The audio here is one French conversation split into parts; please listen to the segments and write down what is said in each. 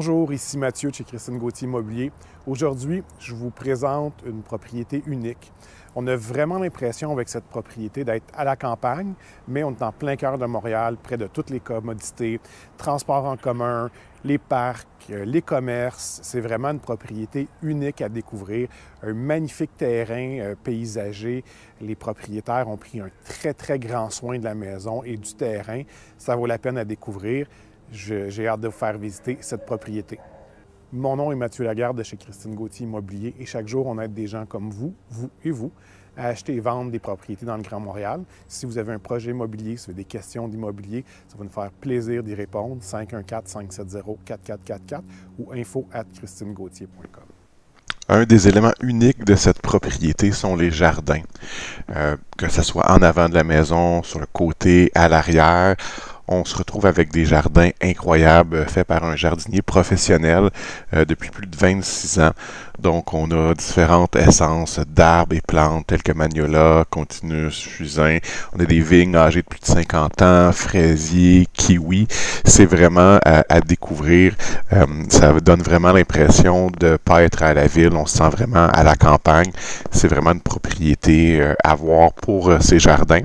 Bonjour, ici Mathieu de chez Christine Gauthier Immobilier. Aujourd'hui, je vous présente une propriété unique. On a vraiment l'impression avec cette propriété d'être à la campagne, mais on est en plein cœur de Montréal, près de toutes les commodités, transports en commun, les parcs, les commerces. C'est vraiment une propriété unique à découvrir. Un magnifique terrain paysager. Les propriétaires ont pris un très grand soin de la maison et du terrain. Ça vaut la peine à découvrir. J'ai hâte de vous faire visiter cette propriété. Mon nom est Mathieu Lagarde de chez Christine Gauthier Immobilier et chaque jour, on aide des gens comme vous et vous, à acheter et vendre des propriétés dans le Grand Montréal. Si vous avez un projet immobilier, si vous avez des questions d'immobilier, ça va nous faire plaisir d'y répondre. 514-570-4444 ou info@christinegauthier.com. Un des éléments uniques de cette propriété sont les jardins. Que ce soit en avant de la maison, sur le côté, à l'arrière, on se retrouve avec des jardins incroyables faits par un jardinier professionnel depuis plus de 26 ans. Donc, on a différentes essences d'arbres et plantes telles que Magnolia, Continus, Fusain. On a des vignes âgées de plus de 50 ans, fraisiers, kiwis. C'est vraiment à découvrir. Ça donne vraiment l'impression de ne pas être à la ville. On se sent vraiment à la campagne. C'est vraiment une propriété à voir pour ces jardins.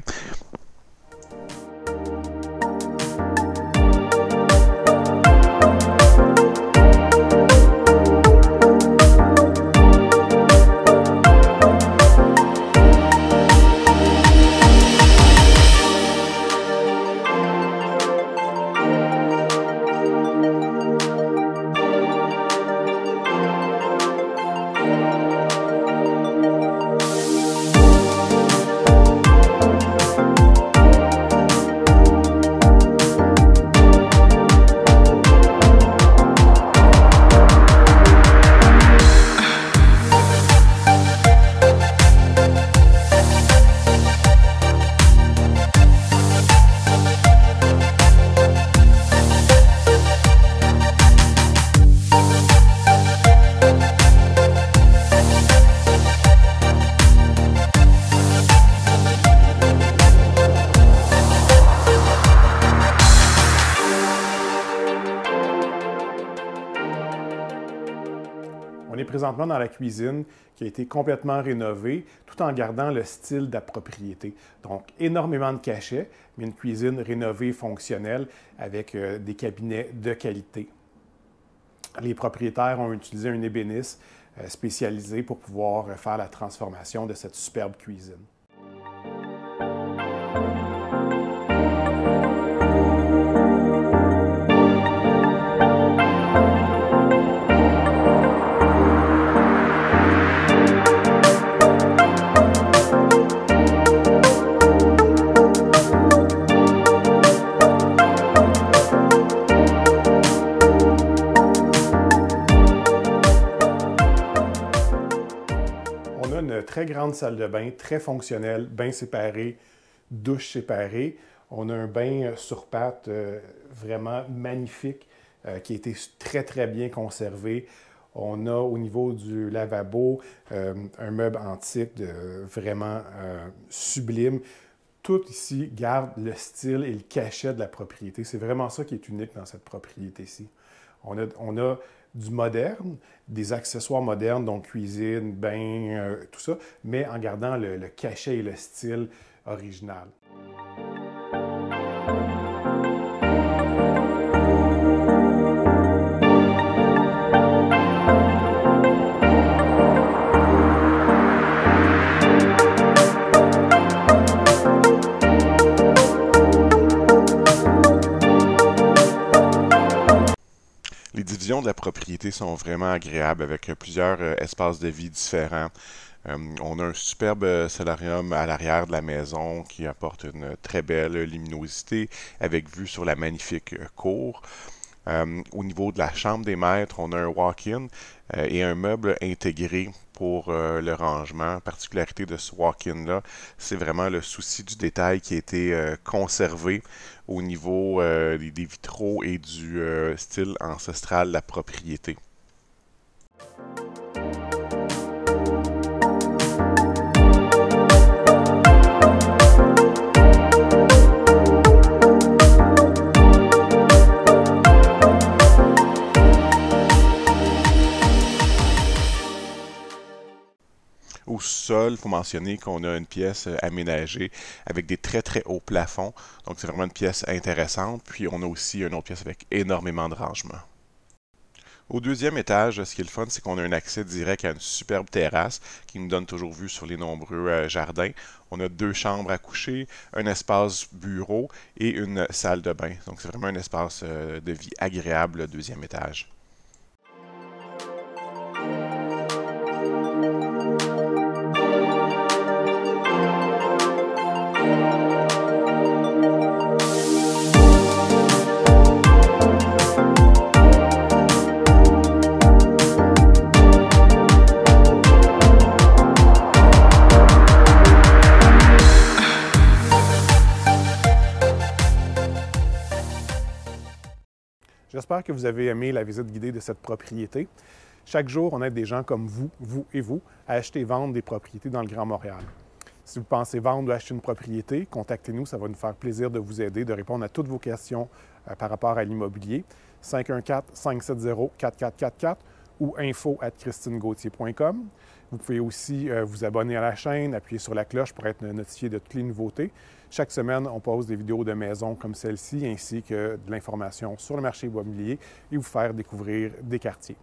On est présentement dans la cuisine qui a été complètement rénovée tout en gardant le style de la propriété. Donc, énormément de cachets, mais une cuisine rénovée, fonctionnelle, avec des cabinets de qualité. Les propriétaires ont utilisé un ébéniste spécialisé pour pouvoir faire la transformation de cette superbe cuisine. On a une très grande salle de bain, très fonctionnelle, bain séparé, douche séparée. On a un bain sur pattes vraiment magnifique qui a été très bien conservé. On a au niveau du lavabo un meuble antique vraiment sublime. Tout ici garde le style et le cachet de la propriété. C'est vraiment ça qui est unique dans cette propriété-ci. On a du moderne, des accessoires modernes, donc cuisine, bain, tout ça, mais en gardant le cachet et le style original. Les divisions de la propriété sont vraiment agréables avec plusieurs espaces de vie différents. On a un superbe solarium à l'arrière de la maison qui apporte une très belle luminosité avec vue sur la magnifique cour. Au niveau de la chambre des maîtres, on a un walk-in et un meuble intégré pour le rangement. Particularité de ce walk-in-là, c'est vraiment le souci du détail qui a été conservé au niveau des vitraux et du style ancestral de la propriété. Au sol, il faut mentionner qu'on a une pièce aménagée avec des très très hauts plafonds. Donc c'est vraiment une pièce intéressante. Puis on a aussi une autre pièce avec énormément de rangements. Au deuxième étage, ce qui est le fun, c'est qu'on a un accès direct à une superbe terrasse qui nous donne toujours vue sur les nombreux jardins. On a 2 chambres à coucher, un espace bureau et une salle de bain. Donc c'est vraiment un espace de vie agréable, le deuxième étage. J'espère que vous avez aimé la visite guidée de cette propriété. Chaque jour, on aide des gens comme vous et vous, à acheter et vendre des propriétés dans le Grand Montréal. Si vous pensez vendre ou acheter une propriété, contactez-nous, ça va nous faire plaisir de vous aider, de répondre à toutes vos questions par rapport à l'immobilier. 514-570-4444 ou info@christinegauthier.com. Vous pouvez aussi vous abonner à la chaîne, appuyer sur la cloche pour être notifié de toutes les nouveautés. Chaque semaine, on pose des vidéos de maisons comme celle-ci, ainsi que de l'information sur le marché immobilier et vous faire découvrir des quartiers.